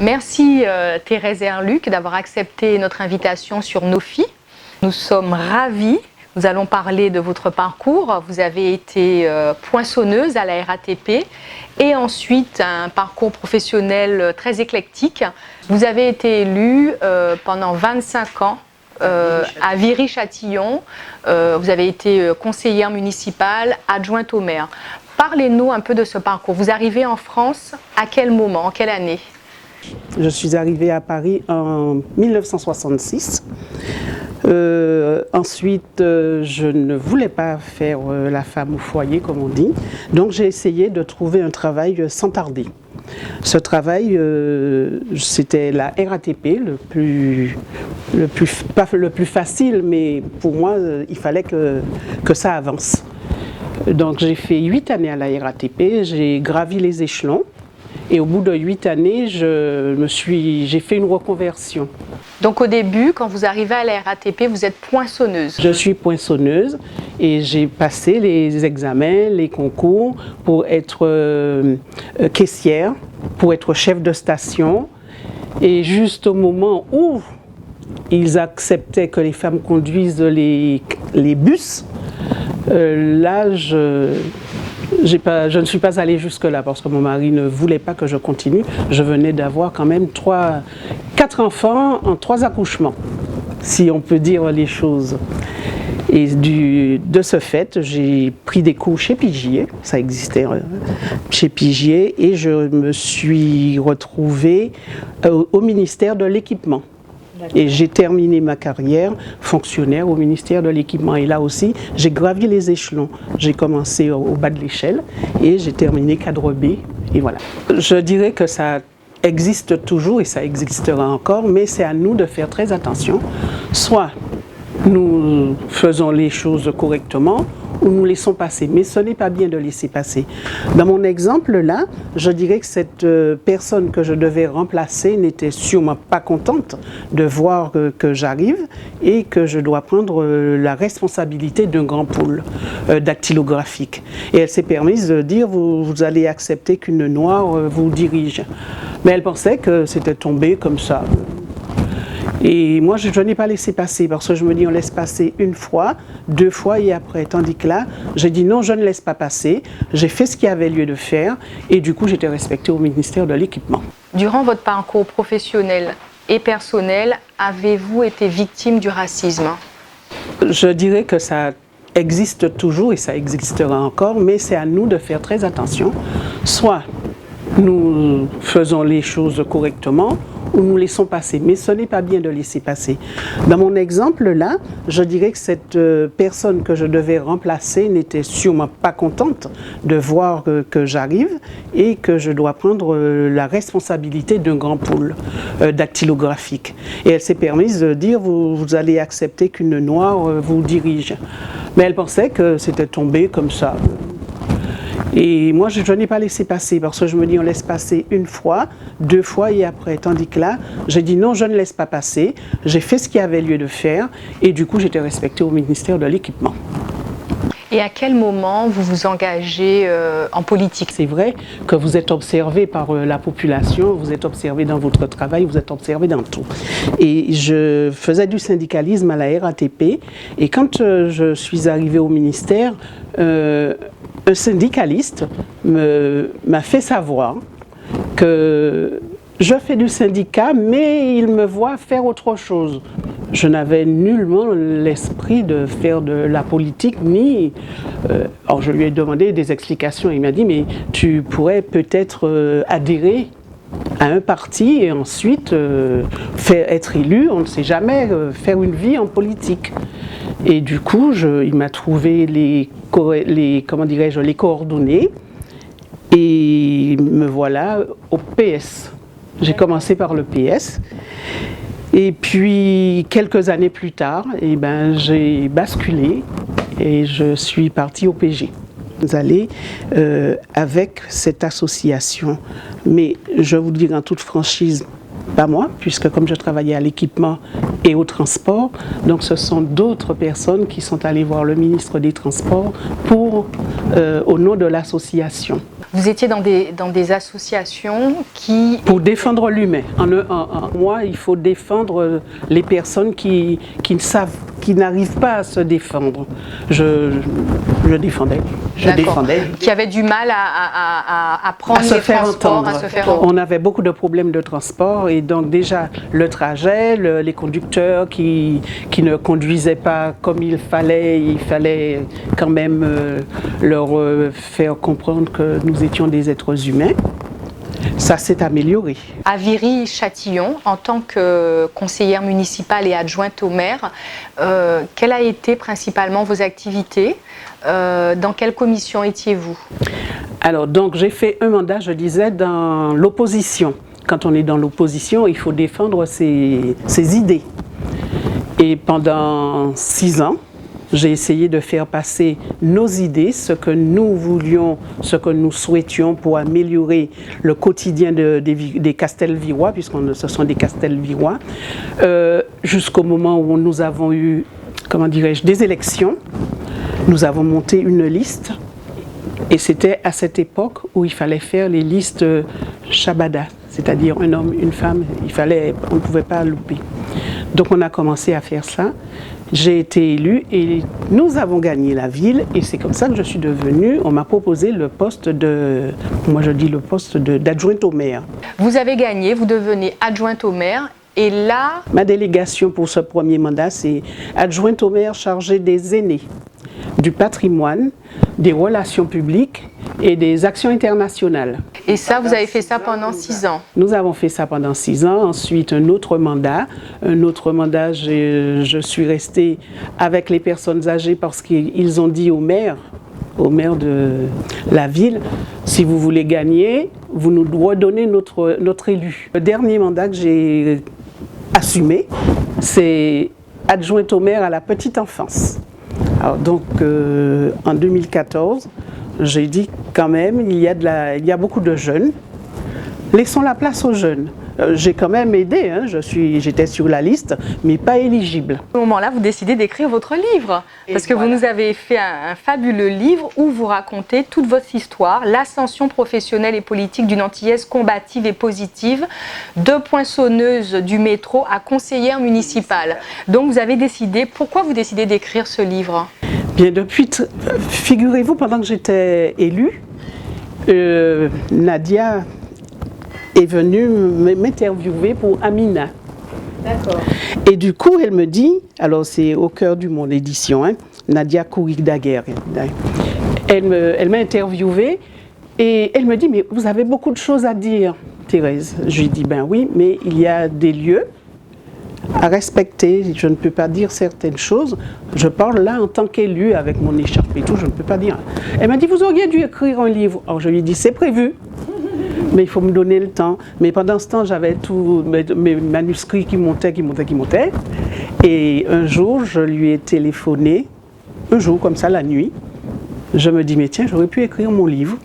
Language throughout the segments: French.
Merci Thérèse Herluc d'avoir accepté notre invitation sur Nofi. Nous sommes ravis. Nous allons parler de votre parcours. Vous avez été poinçonneuse à la RATP et ensuite un parcours professionnel très éclectique. Vous avez été élue pendant 25 ans à Viry-Châtillon. Vous avez été conseillère municipale, adjointe au maire. Parlez-nous un peu de ce parcours. Vous arrivez en France à quel moment, en quelle année ? Je suis arrivée à Paris en 1966. Ensuite, je ne voulais pas faire la femme au foyer, comme on dit. Donc, j'ai essayé de trouver un travail sans tarder. Ce travail, c'était la RATP, pas le plus facile, mais pour moi, il fallait que ça avance. Donc, j'ai fait 8 années à la RATP, j'ai gravi les échelons. Et au bout de 8 années, j'ai fait une reconversion. Donc au début, quand vous arrivez à la RATP, vous êtes poinçonneuse. Je suis poinçonneuse et j'ai passé les examens, les concours pour être caissière, pour être chef de station. Et juste au moment où ils acceptaient que les femmes conduisent les bus, là, je ne suis pas allée jusque-là parce que mon mari ne voulait pas que je continue. Je venais d'avoir quand même 4 enfants en 3 accouchements, si on peut dire les choses. Et de ce fait, j'ai pris des cours chez Pigier, ça existait chez Pigier, et je me suis retrouvée au ministère de l'Équipement. Et j'ai terminé ma carrière fonctionnaire au ministère de l'Équipement. Et là aussi, j'ai gravi les échelons. J'ai commencé au bas de l'échelle et j'ai terminé cadre B. Et voilà. Je dirais que ça existe toujours et ça existera encore, mais c'est à nous de faire très attention. Soit nous faisons les choses correctement, ou nous laissons passer. Mais ce n'est pas bien de laisser passer. Dans mon exemple là, je dirais que cette personne que je devais remplacer n'était sûrement pas contente de voir que j'arrive et que je dois prendre la responsabilité d'un grand pôle dactylographique. Et elle s'est permise de dire, vous allez accepter qu'une noire vous dirige. Mais elle pensait que c'était tombé comme ça. Et moi, je n'ai pas laissé passer parce que je me dis, on laisse passer 1 fois, 2 fois et après. Tandis que là, j'ai dit non, je ne laisse pas passer. J'ai fait ce qu'il y avait lieu de faire et du coup, j'étais respectée au ministère de l'Équipement. Durant votre parcours professionnel et personnel, avez-vous été victime du racisme ? Je dirais que ça existe toujours et ça existera encore, mais c'est à nous de faire très attention. Soit nous faisons les choses correctement, ou nous laissons passer. Mais ce n'est pas bien de laisser passer. Dans mon exemple là, je dirais que cette personne que je devais remplacer n'était sûrement pas contente de voir que j'arrive et que je dois prendre la responsabilité d'un grand pôle dactylographique. Et elle s'est permise de dire, vous allez accepter qu'une noire vous dirige. Mais elle pensait que c'était tombé comme ça. Et moi, je n'ai pas laissé passer parce que je me dis, on laisse passer 1 fois, 2 fois et après. Tandis que là, j'ai dit non, je ne laisse pas passer. J'ai fait ce qu'il y avait lieu de faire et du coup, j'étais respectée au ministère de l'Équipement. Et à quel moment vous vous engagez en politique ? C'est vrai que vous êtes observé par la population, vous êtes observé dans votre travail, vous êtes observé dans tout. Et je faisais du syndicalisme à la RATP et quand je suis arrivée au ministère, un syndicaliste m'a fait savoir que je fais du syndicat, mais il me voit faire autre chose. Je n'avais nullement l'esprit de faire de la politique, ni... alors je lui ai demandé des explications, il m'a dit, mais tu pourrais peut-être adhérer à un parti et ensuite être élu, on ne sait jamais, faire une vie en politique. Et du coup, il m'a trouvé les coordonnées et me voilà au PS. J'ai commencé par le PS et puis quelques années plus tard, j'ai basculé et je suis partie au PG. Vous allez avec cette association, mais je vous le dis en toute franchise, pas moi, puisque comme je travaillais à l'équipement et au transport. Donc ce sont d'autres personnes qui sont allées voir le ministre des Transports au nom de l'association. Vous étiez dans des associations qui... Pour défendre l'humain. Moi, il faut défendre les personnes qui n'arrivent pas à se défendre. Je défendais. Qui avaient du mal à prendre les transports, à se faire entendre. On avait beaucoup de problèmes de transport et donc déjà le trajet, les conducteurs qui ne conduisaient pas comme il fallait quand même leur faire comprendre que nous étions des êtres humains. Ça s'est amélioré. À Viry-Châtillon, en tant que conseillère municipale et adjointe au maire, quelles a été principalement vos activités? Dans quelle commission étiez-vous? Alors, donc, j'ai fait un mandat, je disais, dans l'opposition. Quand on est dans l'opposition, il faut défendre ses idées. Et pendant 6 ans, j'ai essayé de faire passer nos idées, ce que nous voulions, ce que nous souhaitions pour améliorer le quotidien des Castelvirois, puisque ce sont des Castelvirois, jusqu'au moment où nous avons eu, comment dirais-je, des élections. Nous avons monté une liste et c'était à cette époque où il fallait faire les listes Shabada, c'est-à-dire un homme, une femme, on ne pouvait pas louper. Donc on a commencé à faire ça. J'ai été élue et nous avons gagné la ville et c'est comme ça que je suis devenue, on m'a proposé le poste d'adjointe au maire. Vous avez gagné, vous devenez adjointe au maire et là... Ma délégation pour ce premier mandat, c'est adjointe au maire chargée des aînés, du patrimoine, des relations publiques et des actions internationales. Et ça, vous avez fait ça pendant 6 ans? Nous avons fait ça pendant 6 ans. Ensuite, un autre mandat, je suis restée avec les personnes âgées parce qu'ils ont dit au maire de la ville, si vous voulez gagner, vous nous redonnez notre élu. Le dernier mandat que j'ai assumé, c'est adjointe au maire à la petite enfance. Alors donc, en 2014, j'ai dit quand même, il y a beaucoup de jeunes, laissons la place aux jeunes. J'ai quand même aidé, hein, j'étais sur la liste, mais pas éligible. À ce moment-là, vous décidez d'écrire votre livre, parce que voilà. Vous nous avez fait un fabuleux livre où vous racontez toute votre histoire, l'ascension professionnelle et politique d'une Antillaise combative et positive, de poinçonneuse du métro à conseillère municipale. Donc vous avez décidé, pourquoi vous décidez d'écrire ce livre? Bien, figurez-vous, pendant que j'étais élue, Nadia est venue m'interviewer pour Amina. D'accord. Et du coup, elle me dit, alors c'est au cœur du monde édition, hein, Nadia Kourik-Daguerre. Elle m'a interviewée et elle me dit, mais vous avez beaucoup de choses à dire, Thérèse. Je lui dis, ben oui, mais il y a des lieux à respecter, je ne peux pas dire certaines choses. Je parle là en tant qu'élue avec mon écharpe et tout, je ne peux pas dire. Elle m'a dit, vous auriez dû écrire un livre. Alors je lui ai dit, c'est prévu, mais il faut me donner le temps. Mais pendant ce temps, j'avais tous mes manuscrits qui montaient. Et un jour, je lui ai téléphoné, un jour comme ça, la nuit. Je me dis, mais tiens, j'aurais pu écrire mon livre.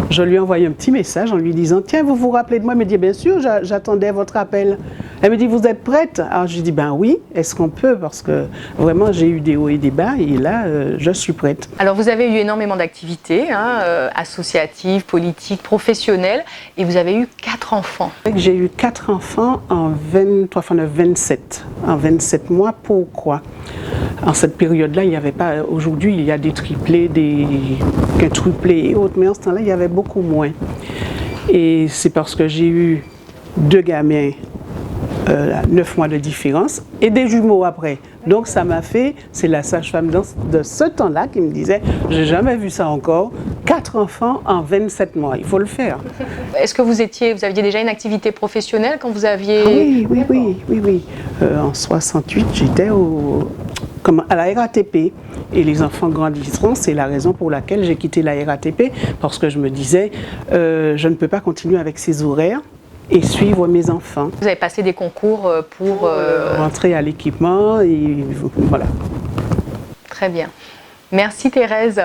Je lui ai envoyé un petit message en lui disant, tiens, vous vous rappelez de moi? Elle me dit, bien sûr, j'attendais votre appel. Elle me dit, vous êtes prête? Alors je lui dis, ben oui, est-ce qu'on peut? Parce que vraiment, j'ai eu des hauts et des bas et là, je suis prête. Alors vous avez eu énormément d'activités, hein, associatives, politiques, professionnelles, et vous avez eu 4 enfants. J'ai eu 4 enfants en 27 mois. Pourquoi? En cette période-là, il n'y avait pas, aujourd'hui, il y a des triplés, des quintuplés et autres, mais en ce temps-là, il y avait beaucoup moins. Et c'est parce que j'ai eu 2 gamins, 9 mois de différence, et des jumeaux après. Donc ça m'a fait, c'est la sage-femme de ce temps-là qui me disait, j'ai jamais vu ça encore, 4 enfants en 27 mois, il faut le faire. Est-ce que vous aviez déjà une activité professionnelle quand vous aviez... Ah oui. En 68, j'étais à la RATP et les enfants grandisseront, c'est la raison pour laquelle j'ai quitté la RATP, parce que je me disais, je ne peux pas continuer avec ces horaires et suivre mes enfants. Vous avez passé des concours pour... rentrer à l'équipement et voilà. Très bien. Merci Thérèse.